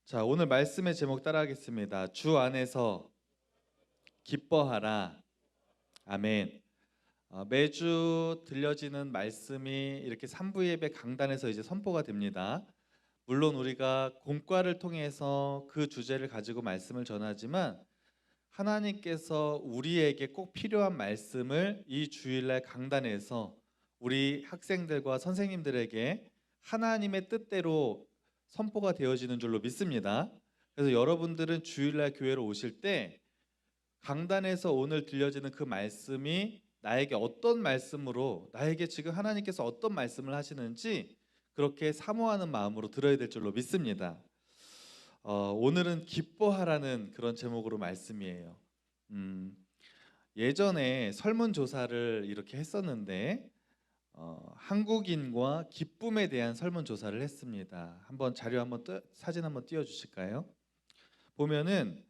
자, 오늘 말씀의 제목 따라하겠습니다. 주 안에서 기뻐하라. 아멘. 매주 들려지는 말씀이 이렇게 삼부 예배 강단에서 이제 선포가 됩니다. 물론 우리가 공과를 통해서 그 주제를 가지고 말씀을 전하지만 하나님께서 우리에게 꼭 필요한 말씀을 이 주일날 강단에서 우리 학생들과 선생님들에게 하나님의 뜻대로 선포가 되어지는 줄로 믿습니다. 그래서 여러분들은 주일날 교회로 오실 때 강단에서 오늘 들려지는 그 말씀이 나에게 어떤 말씀으로, 나에게 지금 하나님께서 어떤 말씀을 하시는지 그렇게 사모하는 마음으로 들어야 될 줄로 믿습니다. 오늘은 기뻐하라는 그런 제목으로 말씀이에요. 예전에 설문조사를 이렇게 했었는데 한국인과 기쁨에 대한 설문조사를 했습니다. 한번 자료 사진 한번 띄워주실까요? 보면은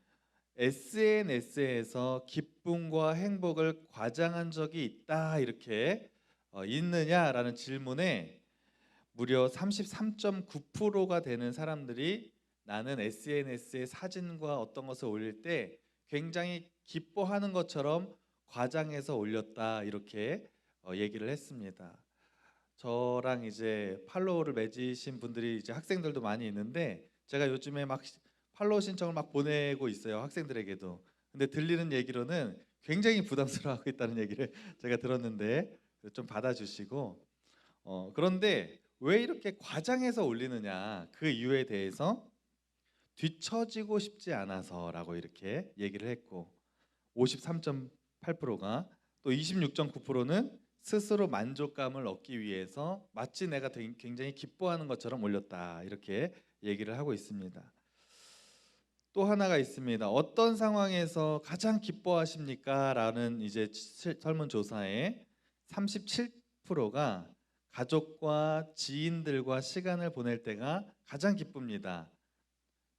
SNS에서 기쁨과 행복을 과장한 적이 있다 이렇게 있느냐라는 질문에 무려 33.9%가 되는 사람들이 나는 SNS에 사진과 어떤 것을 올릴 때 굉장히 기뻐하는 것처럼 과장해서 올렸다 이렇게 얘기를 했습니다. 저랑 이제 팔로워를 맺으신 분들이 이제 학생들도 많이 있는데 제가 요즘에 막 팔로워 신청을 막 보내고 있어요, 학생들에게도. 근데 들리는 얘기로는 굉장히 부담스러워하고 있다는 얘기를 제가 들었는데 좀 받아주시고 그런데 왜 이렇게 과장해서 올리느냐 그 이유에 대해서 뒤처지고 싶지 않아서라고 이렇게 얘기를 했고 53.8%가 또 26.9%는 스스로 만족감을 얻기 위해서 마치 내가 굉장히 기뻐하는 것처럼 올렸다 이렇게 얘기를 하고 있습니다. 또 하나가 있습니다. 어떤 상황에서 가장 기뻐하십니까? 라는 이제 설문조사에 37%가 가족과 지인들과 시간을 보낼 때가 가장 기쁩니다.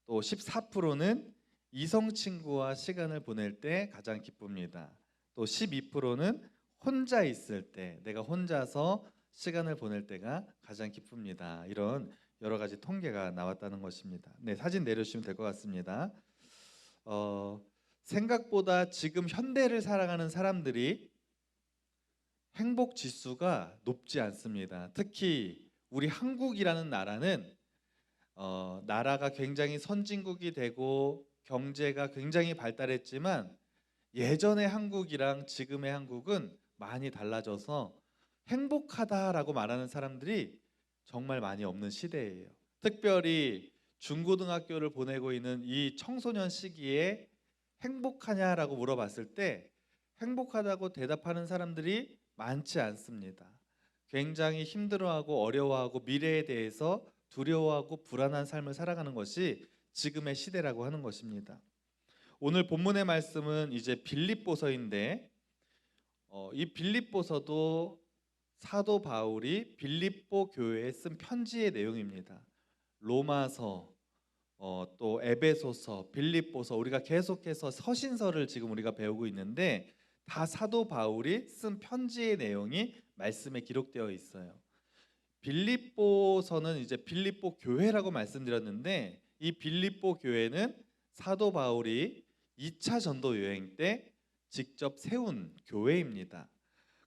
또 14%는 이성 친구와 시간을 보낼 때 가장 기쁩니다. 또 12%는 혼자 있을 때, 내가 혼자서 시간을 보낼 때가 가장 기쁩니다. 이런 여러 가지 통계가 나왔다는 것입니다. 네, 사진 내려주시면 될 것 같습니다. 생각보다 지금 현대를 살아가는 사람들이 행복 지수가 높지 않습니다. 특히 우리 한국이라는 나라는 나라가 굉장히 선진국이 되고 경제가 굉장히 발달했지만 예전의 한국이랑 지금의 한국은 많이 달라져서 행복하다라고 말하는 사람들이 정말 많이 없는 시대예요. 특별히 중고등학교를 보내고 있는 이 청소년 시기에 행복하냐라고 물어봤을 때 행복하다고 대답하는 사람들이 많지 않습니다. 굉장히 힘들어하고 어려워하고 미래에 대해서 두려워하고 불안한 삶을 살아가는 것이 지금의 시대라고 하는 것입니다. 오늘 본문의 말씀은 이제 빌립보서인데 이 빌립보서도 사도 바울이 빌립보 교회에 쓴 편지의 내용입니다. 로마서, 또 에베소서, 빌립보서 우리가 계속해서 서신서를 지금 우리가 배우고 있는데 다 사도 바울이 쓴 편지의 내용이 말씀에 기록되어 있어요. 빌립보서는 이제 빌립보 교회라고 말씀드렸는데 이 빌립보 교회는 사도 바울이 2차 전도 여행 때 직접 세운 교회입니다.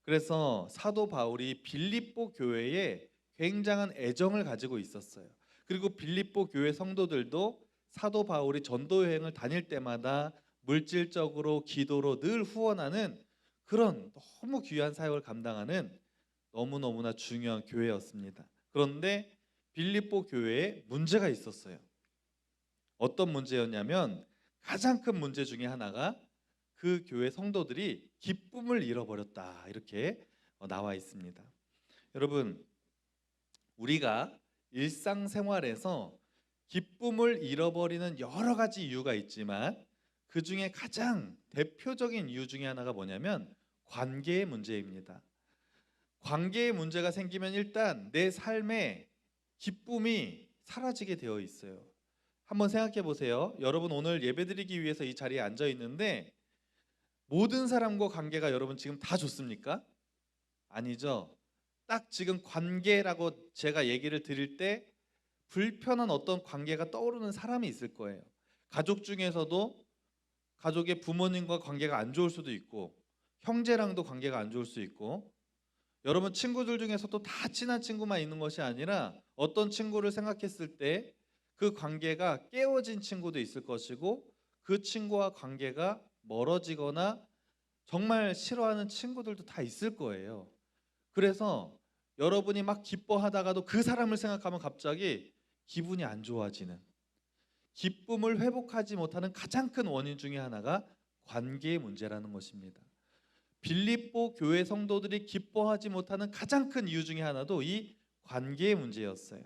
그래서 사도 바울이 빌립보 교회에 굉장한 애정을 가지고 있었어요. 그리고 빌립보 교회 성도들도 사도 바울이 전도 여행을 다닐 때마다 물질적으로 기도로 늘 후원하는 그런 너무 귀한 사역을 감당하는 너무너무나 중요한 교회였습니다. 그런데 빌립보 교회에 문제가 있었어요. 어떤 문제였냐면 가장 큰 문제 중에 하나가 그 교회 성도들이 기쁨을 잃어버렸다 이렇게 나와 있습니다. 여러분, 우리가 일상생활에서 기쁨을 잃어버리는 여러 가지 이유가 있지만 그 중에 가장 대표적인 이유 중에 하나가 뭐냐면 관계의 문제입니다. 관계의 문제가 생기면 일단 내 삶에 기쁨이 사라지게 되어 있어요. 한번 생각해 보세요. 여러분 오늘 예배드리기 위해서 이 자리에 앉아 있는데 모든 사람과 관계가 여러분 지금 다 좋습니까? 아니죠. 딱 지금 관계라고 제가 얘기를 드릴 때 불편한 어떤 관계가 떠오르는 사람이 있을 거예요. 가족 중에서도 가족의 부모님과 관계가 안 좋을 수도 있고, 형제랑도 관계가 안 좋을 수 있고, 여러분 친구들 중에서도 다 친한 친구만 있는 것이 아니라 어떤 친구를 생각했을 때 그 관계가 깨어진 친구도 있을 것이고, 그 친구와 관계가 멀어지거나 정말 싫어하는 친구들도 다 있을 거예요. 그래서 여러분이 막 기뻐하다가도 그 사람을 생각하면 갑자기 기분이 안 좋아지는, 기쁨을 회복하지 못하는 가장 큰 원인 중에 하나가 관계의 문제라는 것입니다. 빌립보 교회 성도들이 기뻐하지 못하는 가장 큰 이유 중에 하나도 이 관계의 문제였어요.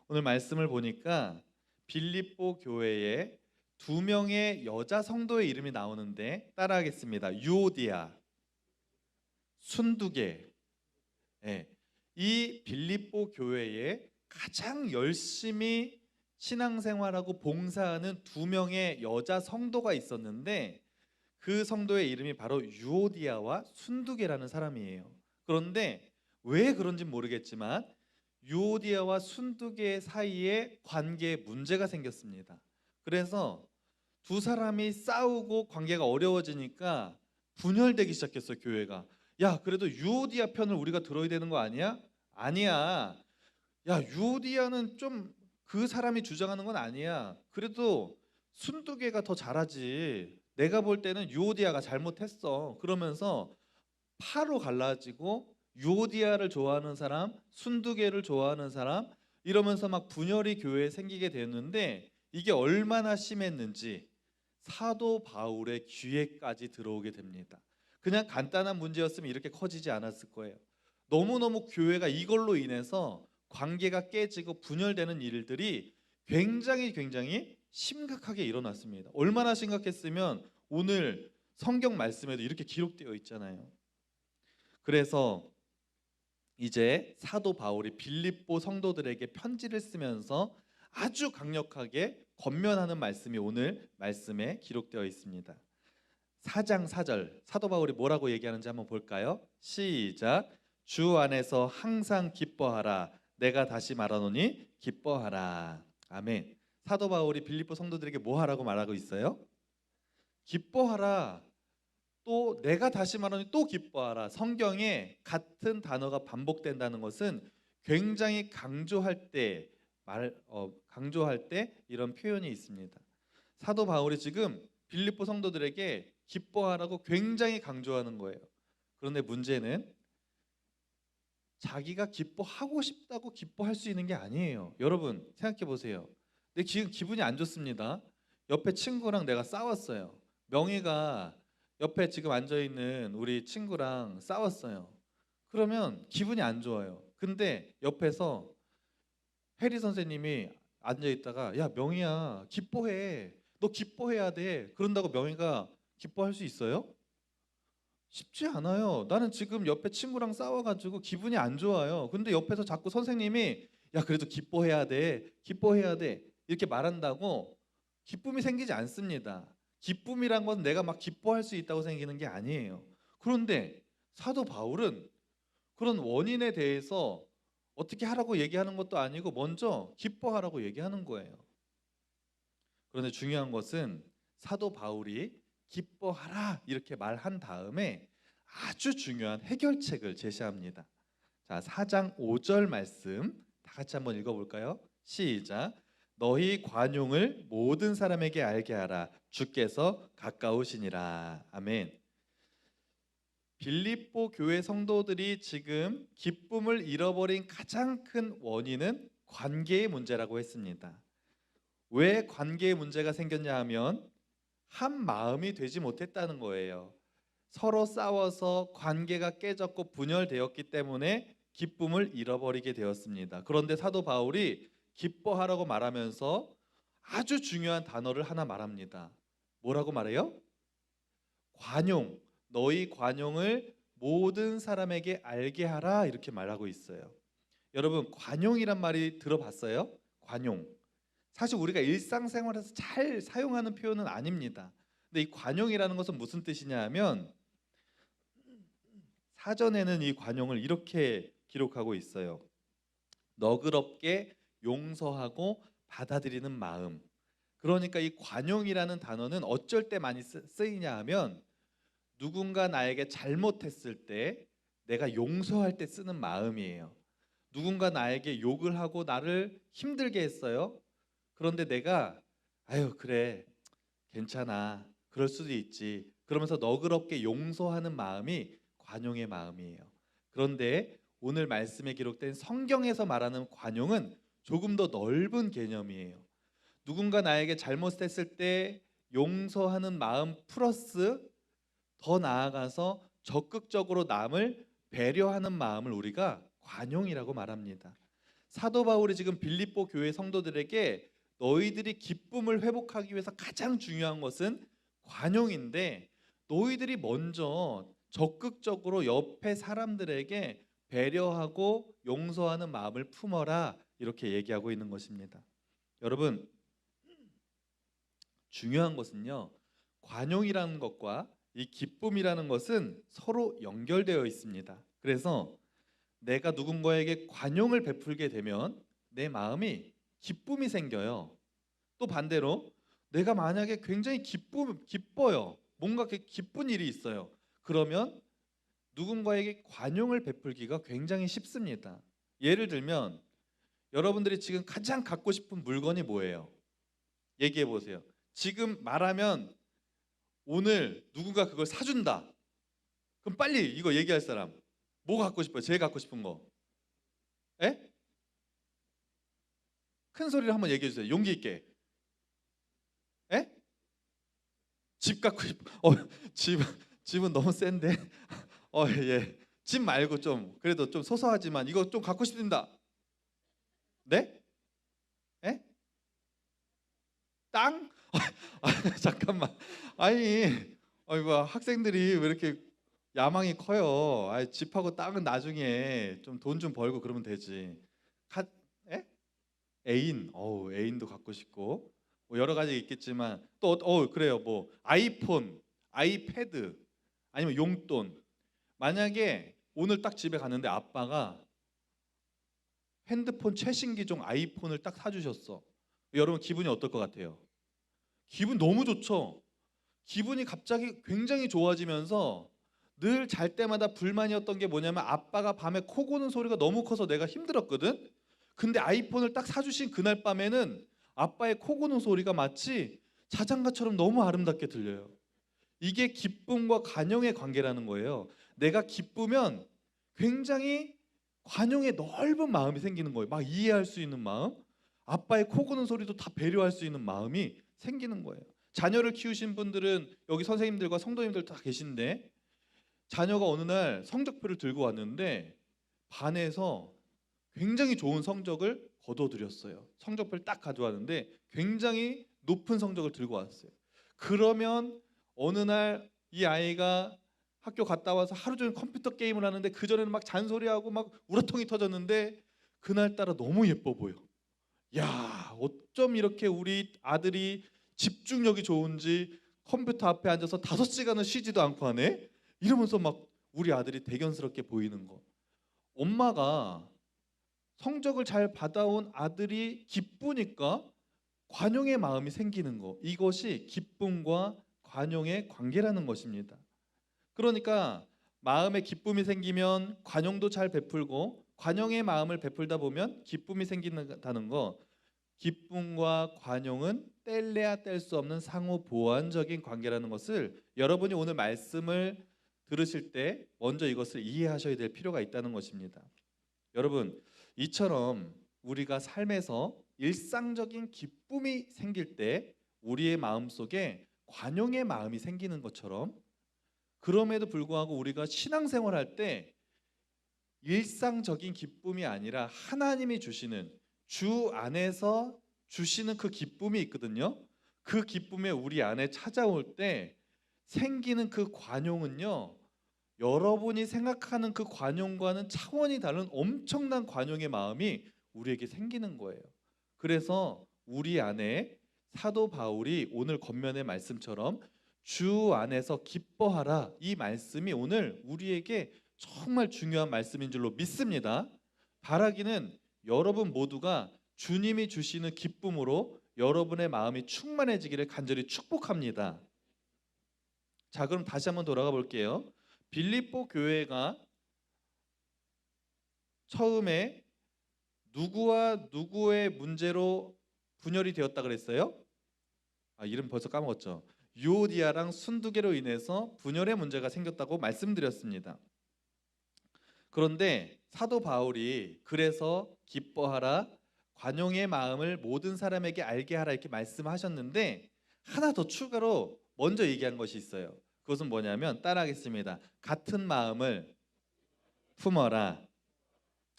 오늘 말씀을 보니까 빌립보 교회에 두 명의 여자 성도의 이름이 나오는데 따라하겠습니다. 유오디아, 순두계. 예, 이 빌립보 교회에 가장 열심히 신앙생활하고 봉사하는 두 명의 여자 성도가 있었는데, 그 성도의 이름이 바로 유오디아와 순두계라는 사람이에요. 그런데 왜 그런지 모르겠지만 유오디아와 순두계 사이에 관계에 문제가 생겼습니다. 그래서 두 사람이 싸우고 관계가 어려워지니까 분열되기 시작했어요, 교회가. 야, 그래도 유오디아 편을 우리가 들어야 되는 거 아니야? 아니야. 야, 유오디아는 좀 그 사람이 주장하는 건 아니야. 그래도 순두계가 더 잘하지. 내가 볼 때는 유오디아가 잘못했어. 그러면서 파로 갈라지고, 유오디아를 좋아하는 사람, 순두계를 좋아하는 사람, 이러면서 막 분열이 교회에 생기게 되었는데, 이게 얼마나 심했는지 사도 바울의 귀에까지 들어오게 됩니다. 그냥 간단한 문제였으면 이렇게 커지지 않았을 거예요. 너무너무 교회가 이걸로 인해서 관계가 깨지고 분열되는 일들이 굉장히 심각하게 일어났습니다. 얼마나 심각했으면 오늘 성경 말씀에도 이렇게 기록되어 있잖아요. 그래서 이제 사도 바울이 빌립보 성도들에게 편지를 쓰면서 아주 강력하게 권면하는 말씀이 오늘 말씀에 기록되어 있습니다. 4장 4절 사도 바울이 뭐라고 얘기하는지 한번 볼까요? 시작. 주 안에서 항상 기뻐하라. 내가 다시 말하노니 기뻐하라. 아멘. 사도 바울이 빌립보 성도들에게 뭐 하라고 말하고 있어요? 기뻐하라. 또 내가 다시 말하니 또 기뻐하라. 성경에 같은 단어가 반복된다는 것은 굉장히 강조할 때 이런 표현이 있습니다. 사도 바울이 지금 빌립보 성도들에게 기뻐하라고 굉장히 강조하는 거예요. 그런데 문제는 자기가 기뻐하고 싶다고 기뻐할 수 있는 게 아니에요. 여러분 생각해 보세요. 내 지금 기분이 안 좋습니다. 옆에 친구랑 내가 싸웠어요. 명희가 옆에 지금 앉아 있는 우리 친구랑 싸웠어요. 그러면 기분이 안 좋아요. 근데 옆에서 해리 선생님이 앉아 있다가 야 명희야 기뻐해. 너 기뻐해야 돼. 그런다고 명희가 기뻐할 수 있어요? 쉽지 않아요. 나는 지금 옆에 친구랑 싸워가지고 기분이 안 좋아요. 근데 옆에서 자꾸 선생님이 야 그래도 기뻐해야 돼. 기뻐해야 돼. 이렇게 말한다고 기쁨이 생기지 않습니다. 기쁨이란 건 내가 막 기뻐할 수 있다고 생기는 게 아니에요. 그런데 사도 바울은 그런 원인에 대해서 어떻게 하라고 얘기하는 것도 아니고 먼저 기뻐하라고 얘기하는 거예요. 그런데 중요한 것은 사도 바울이 기뻐하라 이렇게 말한 다음에 아주 중요한 해결책을 제시합니다. 자, 4장 5절 말씀 다 같이 한번 읽어볼까요? 시작. 너희 관용을 모든 사람에게 알게 하라. 주께서 가까우시니라. 아멘. 빌립보 교회 성도들이 지금 기쁨을 잃어버린 가장 큰 원인은 관계의 문제라고 했습니다. 왜 관계의 문제가 생겼냐 하면 한 마음이 되지 못했다는 거예요. 서로 싸워서 관계가 깨졌고 분열되었기 때문에 기쁨을 잃어버리게 되었습니다. 그런데 사도 바울이 기뻐하라고 말하면서 아주 중요한 단어를 하나 말합니다. 뭐라고 말해요? 관용. 너희 관용을 모든 사람에게 알게 하라 이렇게 말하고 있어요. 여러분 관용이란 말이 들어봤어요? 관용. 사실 우리가 일상생활에서 잘 사용하는 표현은 아닙니다. 근데 이 관용이라는 것은 무슨 뜻이냐 하면 사전에는 이 관용을 이렇게 기록하고 있어요. 너그럽게 용서하고 받아들이는 마음. 그러니까 이 관용이라는 단어는 어쩔 때 많이 쓰이냐 하면 누군가 나에게 잘못했을 때 내가 용서할 때 쓰는 마음이에요. 누군가 나에게 욕을 하고 나를 힘들게 했어요. 그런데 내가 아유 그래 괜찮아 그럴 수도 있지 그러면서 너그럽게 용서하는 마음이 관용의 마음이에요. 그런데 오늘 말씀에 기록된 성경에서 말하는 관용은 조금 더 넓은 개념이에요. 누군가 나에게 잘못했을 때 용서하는 마음 플러스 더 나아가서 적극적으로 남을 배려하는 마음을 우리가 관용이라고 말합니다. 사도 바울이 지금 빌립보 교회 성도들에게 너희들이 기쁨을 회복하기 위해서 가장 중요한 것은 관용인데 너희들이 먼저 적극적으로 옆에 사람들에게 배려하고 용서하는 마음을 품어라 이렇게 얘기하고 있는 것입니다. 여러분 중요한 것은요. 관용이라는 것과 이 기쁨이라는 것은 서로 연결되어 있습니다. 그래서 내가 누군가에게 관용을 베풀게 되면 내 마음이 기쁨이 생겨요. 또 반대로 내가 만약에 굉장히 기뻐요. 뭔가 기쁜 일이 있어요. 그러면 누군가에게 관용을 베풀기가 굉장히 쉽습니다. 예를 들면 여러분들이 지금 가장 갖고 싶은 물건이 뭐예요? 얘기해 보세요. 지금 말하면 오늘 누군가 그걸 사준다. 그럼 빨리 이거 얘기할 사람. 뭐 갖고 싶어요? 제일 갖고 싶은 거. 에? 큰 소리로 한번 얘기해 주세요. 용기 있게. 에? 집 갖고 싶어. 집 집은 너무 센데. 예. 집 말고 좀 그래도 좀 소소하지만 이거 좀 갖고 싶습니다. 네? 에? 땅? 잠깐만. 아니, 이거 학생들이 왜 이렇게 야망이 커요? 집하고 땅은 나중에 좀 돈 좀 벌고 그러면 되지. 가, 에? 애인, 애인도 갖고 싶고 뭐 여러 가지 있겠지만 또 그래요. 뭐 아이폰, 아이패드 아니면 용돈. 만약에 오늘 딱 집에 갔는데 아빠가 핸드폰 최신 기종 아이폰을 딱 사주셨어. 여러분 기분이 어떨 것 같아요? 기분 너무 좋죠. 기분이 갑자기 굉장히 좋아지면서 늘 잘 때마다 불만이었던 게 뭐냐면 아빠가 밤에 코 고는 소리가 너무 커서 내가 힘들었거든. 근데 아이폰을 딱 사주신 그날 밤에는 아빠의 코 고는 소리가 마치 자장가처럼 너무 아름답게 들려요. 이게 기쁨과 관용의 관계라는 거예요. 내가 기쁘면 굉장히 관용의 넓은 마음이 생기는 거예요. 막 이해할 수 있는 마음, 아빠의 코 고는 소리도 다 배려할 수 있는 마음이 생기는 거예요. 자녀를 키우신 분들은 여기 선생님들과 성도님들 다 계신데 자녀가 어느 날 성적표를 들고 왔는데 반에서 굉장히 좋은 성적을 거둬들였어요. 성적표를 딱 가져왔는데 굉장히 높은 성적을 들고 왔어요. 그러면 어느 날 이 아이가 학교 갔다 와서 하루 종일 컴퓨터 게임을 하는데 그전에는 막 잔소리하고 막 우라통이 터졌는데 그날따라 너무 예뻐 보여. 야, 어쩜 이렇게 우리 아들이 집중력이 좋은지 컴퓨터 앞에 앉아서 5시간을 쉬지도 않고 하네. 이러면서 막 우리 아들이 대견스럽게 보이는 거. 엄마가 성적을 잘 받아온 아들이 기쁘니까 관용의 마음이 생기는 거. 이것이 기쁨과 관용의 관계라는 것입니다. 그러니까 마음에 기쁨이 생기면 관용도 잘 베풀고 관용의 마음을 베풀다 보면 기쁨이 생긴다는 거. 기쁨과 관용은 뗄래야 뗄 수 없는 상호 보완적인 관계라는 것을 여러분이 오늘 말씀을 들으실 때 먼저 이것을 이해하셔야 될 필요가 있다는 것입니다. 여러분, 이처럼 우리가 삶에서 일상적인 기쁨이 생길 때 우리의 마음속에 관용의 마음이 생기는 것처럼 그럼에도 불구하고 우리가 신앙생활할 때 일상적인 기쁨이 아니라 하나님이 주시는 주 안에서 주시는 그 기쁨이 있거든요. 그 기쁨에 우리 안에 찾아올 때 생기는 그 관용은요. 여러분이 생각하는 그 관용과는 차원이 다른 엄청난 관용의 마음이 우리에게 생기는 거예요. 그래서 우리 안에 사도 바울이 오늘 겉면의 말씀처럼 주 안에서 기뻐하라 이 말씀이 오늘 우리에게 정말 중요한 말씀인 줄로 믿습니다. 바라기는 여러분 모두가 주님이 주시는 기쁨으로 여러분의 마음이 충만해지기를 간절히 축복합니다. 자, 그럼 다시 한번 돌아가 볼게요. 빌립보 교회가 처음에 누구와 누구의 문제로 분열이 되었다 그랬어요? 이름 벌써 까먹었죠. 유오디아랑 순두개로 인해서 분열의 문제가 생겼다고 말씀드렸습니다. 그런데 사도 바울이 그래서 기뻐하라, 관용의 마음을 모든 사람에게 알게 하라 이렇게 말씀하셨는데 하나 더 추가로 먼저 얘기한 것이 있어요. 그것은 뭐냐면 따라하겠습니다. 같은 마음을 품어라.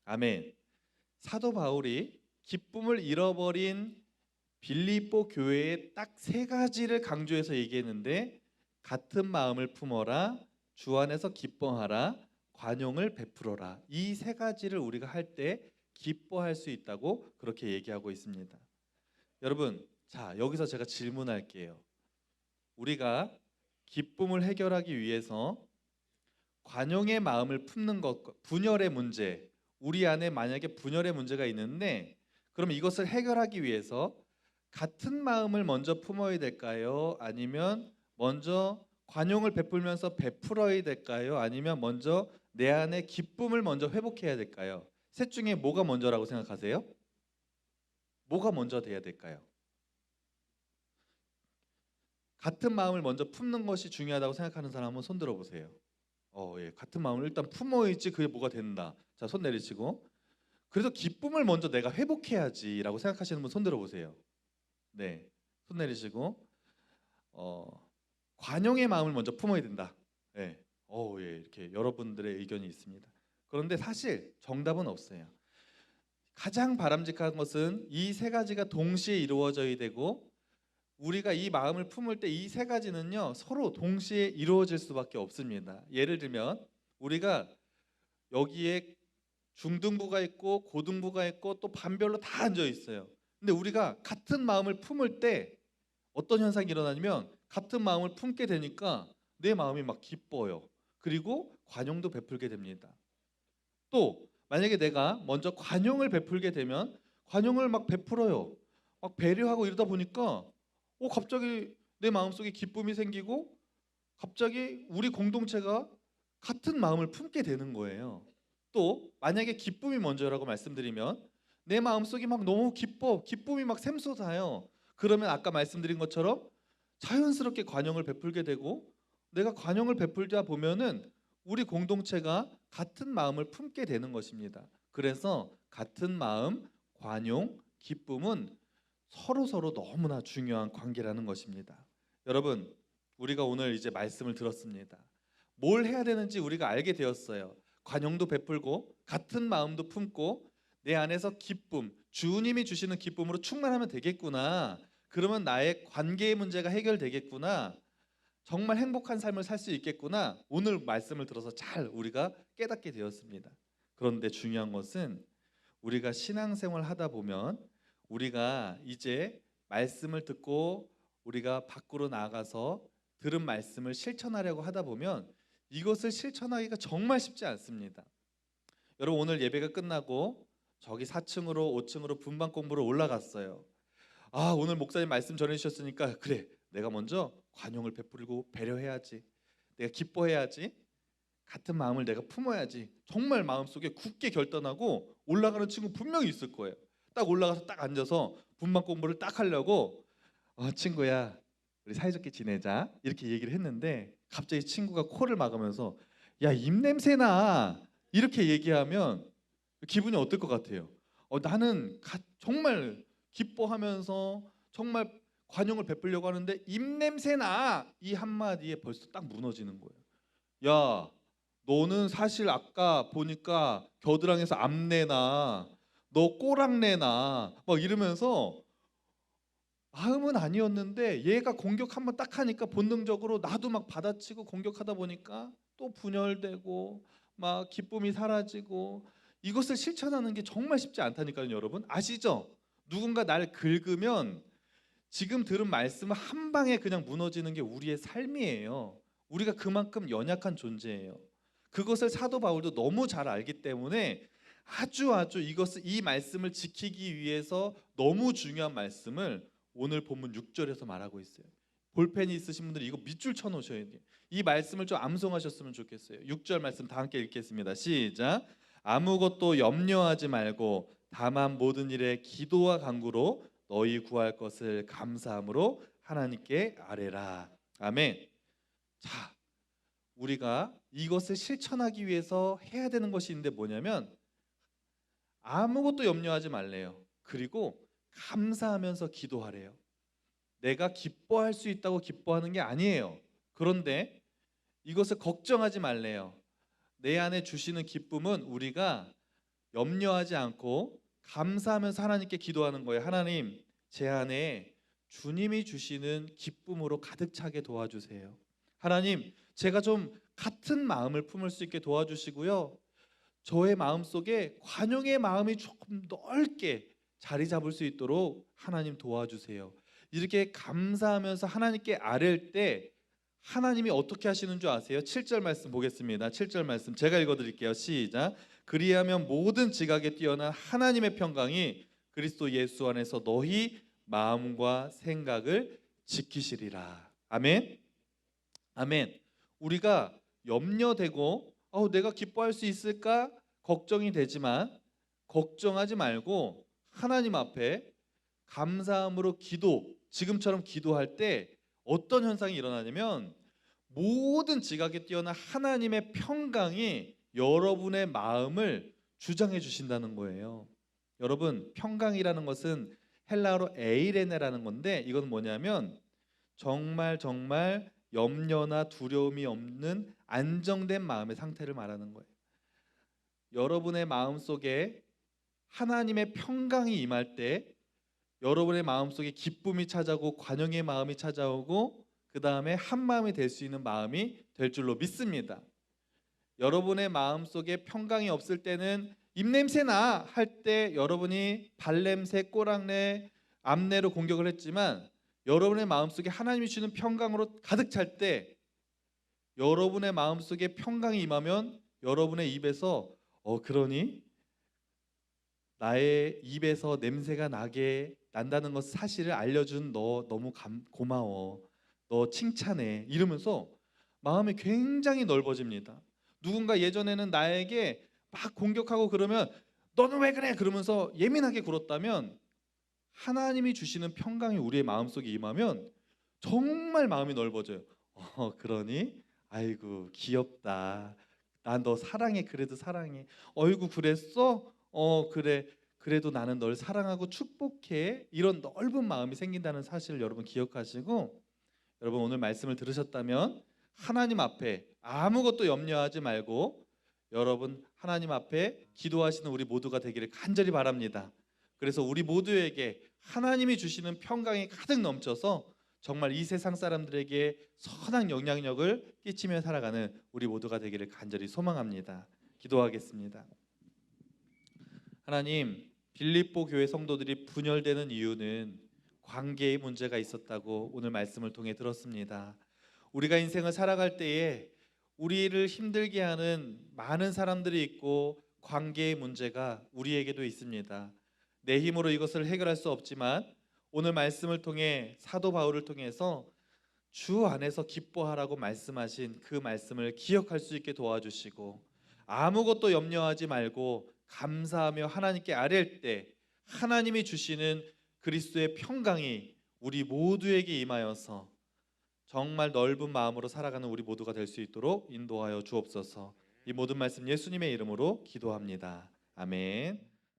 아멘. 사도 바울이 기쁨을 잃어버린 빌립보 교회에 딱 세 가지를 강조해서 얘기했는데 같은 마음을 품어라, 주 안에서 기뻐하라, 관용을 베풀어라. 이 세 가지를 우리가 할 때 기뻐할 수 있다고 그렇게 얘기하고 있습니다. 여러분, 자, 여기서 제가 질문할게요. 우리가 기쁨을 해결하기 위해서 관용의 마음을 품는 것, 분열의 문제, 우리 안에 만약에 분열의 문제가 있는데 그럼 이것을 해결하기 위해서 같은 마음을 먼저 품어야 될까요? 아니면 먼저 관용을 베풀면서 베풀어야 될까요? 아니면 먼저 내 안에 기쁨을 먼저 회복해야 될까요? 셋 중에 뭐가 먼저라고 생각하세요? 뭐가 먼저 돼야 될까요? 같은 마음을 먼저 품는 것이 중요하다고 생각하는 사람 한번 손 들어보세요. 예, 같은 마음을 일단 품어야지 그게 뭐가 된다. 자, 손 내리시고. 그래서 기쁨을 먼저 내가 회복해야지라고 생각하시는 분 손 들어보세요. 네, 손 내리시고. 관용의 마음을 먼저 품어야 된다. 예, 예, 이렇게 여러분들의 의견이 있습니다. 그런데 사실 정답은 없어요. 가장 바람직한 것은 이 세 가지가 동시에 이루어져야 되고 우리가 이 마음을 품을 때 이 세 가지는요 서로 동시에 이루어질 수밖에 없습니다. 예를 들면 우리가 여기에 중등부가 있고 고등부가 있고 또 반별로 다 앉아 있어요. 근데 우리가 같은 마음을 품을 때 어떤 현상이 일어나냐면 같은 마음을 품게 되니까 내 마음이 막 기뻐요. 그리고 관용도 베풀게 됩니다. 또 만약에 내가 먼저 관용을 베풀게 되면 관용을 막 베풀어요. 막 배려하고 이러다 보니까 갑자기 내 마음속에 기쁨이 생기고 갑자기 우리 공동체가 같은 마음을 품게 되는 거예요. 또 만약에 기쁨이 먼저라고 말씀드리면 내 마음속이 막 너무 기쁨이 막 샘솟아요. 그러면 아까 말씀드린 것처럼 자연스럽게 관용을 베풀게 되고 내가 관용을 베풀다 보면은 우리 공동체가 같은 마음을 품게 되는 것입니다. 그래서 같은 마음, 관용, 기쁨은 서로 너무나 중요한 관계라는 것입니다. 여러분, 우리가 오늘 이제 말씀을 들었습니다. 뭘 해야 되는지 우리가 알게 되었어요. 관용도 베풀고 같은 마음도 품고 내 안에서 기쁨, 주님이 주시는 기쁨으로 충만하면 되겠구나. 그러면 나의 관계의 문제가 해결되겠구나. 정말 행복한 삶을 살 수 있겠구나. 오늘 말씀을 들어서 잘 우리가 깨닫게 되었습니다. 그런데 중요한 것은 우리가 신앙생활 하다 보면 우리가 이제 말씀을 듣고 우리가 밖으로 나가서 들은 말씀을 실천하려고 하다 보면 이것을 실천하기가 정말 쉽지 않습니다. 여러분, 오늘 예배가 끝나고 저기 4층으로 5층으로 분방 공부로 올라갔어요. 오늘 목사님 말씀 전해주셨으니까 그래, 내가 먼저 관용을 베풀고 배려해야지, 내가 기뻐해야지, 같은 마음을 내가 품어야지. 정말 마음속에 굳게 결단하고 올라가는 친구 분명히 있을 거예요. 딱 올라가서 딱 앉아서 분방 공부를 딱 하려고 친구야 우리 사이좋게 지내자 이렇게 얘기를 했는데 갑자기 친구가 코를 막으면서 야 입냄새나 이렇게 얘기하면 기분이 어떨 것 같아요? 나는 정말 기뻐하면서 정말 관용을 베풀려고 하는데 입냄새나 이 한마디에 벌써 딱 무너지는 거예요. 야 너는 사실 아까 보니까 겨드랑이에서 암내나 너 꼬랑내나 막 이러면서 마음은 아니었는데 얘가 공격 한번 딱 하니까 본능적으로 나도 막 받아치고 공격하다 보니까 또 분열되고 막 기쁨이 사라지고 이것을 실천하는 게 정말 쉽지 않다니까요. 여러분 아시죠? 누군가 날 긁으면 지금 들은 말씀은 한 방에 그냥 무너지는 게 우리의 삶이에요. 우리가 그만큼 연약한 존재예요. 그것을 사도 바울도 너무 잘 알기 때문에 아주 이 말씀을 지키기 위해서 너무 중요한 말씀을 오늘 본문 6절에서 말하고 있어요. 볼펜이 있으신 분들이 이거 밑줄 쳐 놓으셔야 돼요. 이 말씀을 좀 암송하셨으면 좋겠어요. 6절 말씀 다 함께 읽겠습니다. 시작. 아무것도 염려하지 말고 다만 모든 일에 기도와 간구로 너희 구할 것을 감사함으로 하나님께 아뢰라. 아멘. 자, 우리가 이것을 실천하기 위해서 해야 되는 것이 있는데 뭐냐면 아무것도 염려하지 말래요. 그리고 감사하면서 기도하래요. 내가 기뻐할 수 있다고 기뻐하는 게 아니에요. 그런데 이것을 걱정하지 말래요. 내 안에 주시는 기쁨은 우리가 염려하지 않고 감사하면서 하나님께 기도하는 거예요. 하나님, 제 안에 주님이 주시는 기쁨으로 가득 차게 도와주세요. 하나님, 제가 좀 같은 마음을 품을 수 있게 도와주시고요. 저의 마음속에 관용의 마음이 조금 넓게 자리 잡을 수 있도록 하나님 도와주세요. 이렇게 감사하면서 하나님께 아뢰일 때 하나님이 어떻게 하시는 줄 아세요? 7절 말씀 보겠습니다. 7절 말씀 제가 읽어드릴게요. 시작. 그리하면 모든 지각에 뛰어난 하나님의 평강이 그리스도 예수 안에서 너희 마음과 생각을 지키시리라. 아멘. 아멘. 우리가 염려되고 내가 기뻐할 수 있을까 걱정이 되지만 걱정하지 말고 하나님 앞에 감사함으로 지금처럼 기도할 때 어떤 현상이 일어나냐면 모든 지각에 뛰어난 하나님의 평강이 여러분의 마음을 주장해 주신다는 거예요. 여러분, 평강이라는 것은 헬라어로 에이레네라는 건데 이건 뭐냐면 정말 염려나 두려움이 없는 안정된 마음의 상태를 말하는 거예요. 여러분의 마음속에 하나님의 평강이 임할 때 여러분의 마음속에 기쁨이 찾아오고 관용의 마음이 찾아오고 그 다음에 한 마음이 될 수 있는 마음이 될 줄로 믿습니다. 여러분의 마음속에 평강이 없을 때는 입냄새 나 할 때 여러분이 발냄새, 꼬랑내, 암내로 공격을 했지만 여러분의 마음속에 하나님이 주는 평강으로 가득 찰 때 여러분의 마음속에 평강이 임하면 여러분의 입에서 그러니 나의 입에서 냄새가 나게 난다는 것 사실을 알려준 너 너무 고마워. 너 칭찬해. 이러면서 마음이 굉장히 넓어집니다. 누군가 예전에는 나에게 막 공격하고 그러면 너는 왜 그래? 그러면서 예민하게 굴었다면 하나님이 주시는 평강이 우리의 마음속에 임하면 정말 마음이 넓어져요. 그러니 아이고 귀엽다. 난 너 사랑해. 그래도 사랑해. 어이구 그랬어? 그래. 그래도 나는 널 사랑하고 축복해. 이런 넓은 마음이 생긴다는 사실을 여러분 기억하시고 여러분 오늘 말씀을 들으셨다면 하나님 앞에 아무것도 염려하지 말고 여러분 하나님 앞에 기도하시는 우리 모두가 되기를 간절히 바랍니다. 그래서 우리 모두에게 하나님이 주시는 평강이 가득 넘쳐서 정말 이 세상 사람들에게 선한 영향력을 끼치며 살아가는 우리 모두가 되기를 간절히 소망합니다. 기도하겠습니다. 하나님, 빌립보 교회 성도들이 분열되는 이유는 관계의 문제가 있었다고 오늘 말씀을 통해 들었습니다. 우리가 인생을 살아갈 때에 우리를 힘들게 하는 많은 사람들이 있고 관계의 문제가 우리에게도 있습니다. 내 힘으로 이것을 해결할 수 없지만 오늘 말씀을 통해 사도 바울을 통해서 주 안에서 기뻐하라고 말씀하신 그 말씀을 기억할 수 있게 도와주시고 아무것도 염려하지 말고 감사하며 하나님께 아뢰일 때 하나님이 주시는 그리스도의 평강이 우리 모두에게 임하여서 정말 넓은 마음으로 살아가는 우리 모두가 될 수 있도록 인도하여 주옵소서. 이 모든 말씀 예수님의 이름으로 기도합니다. 아멘.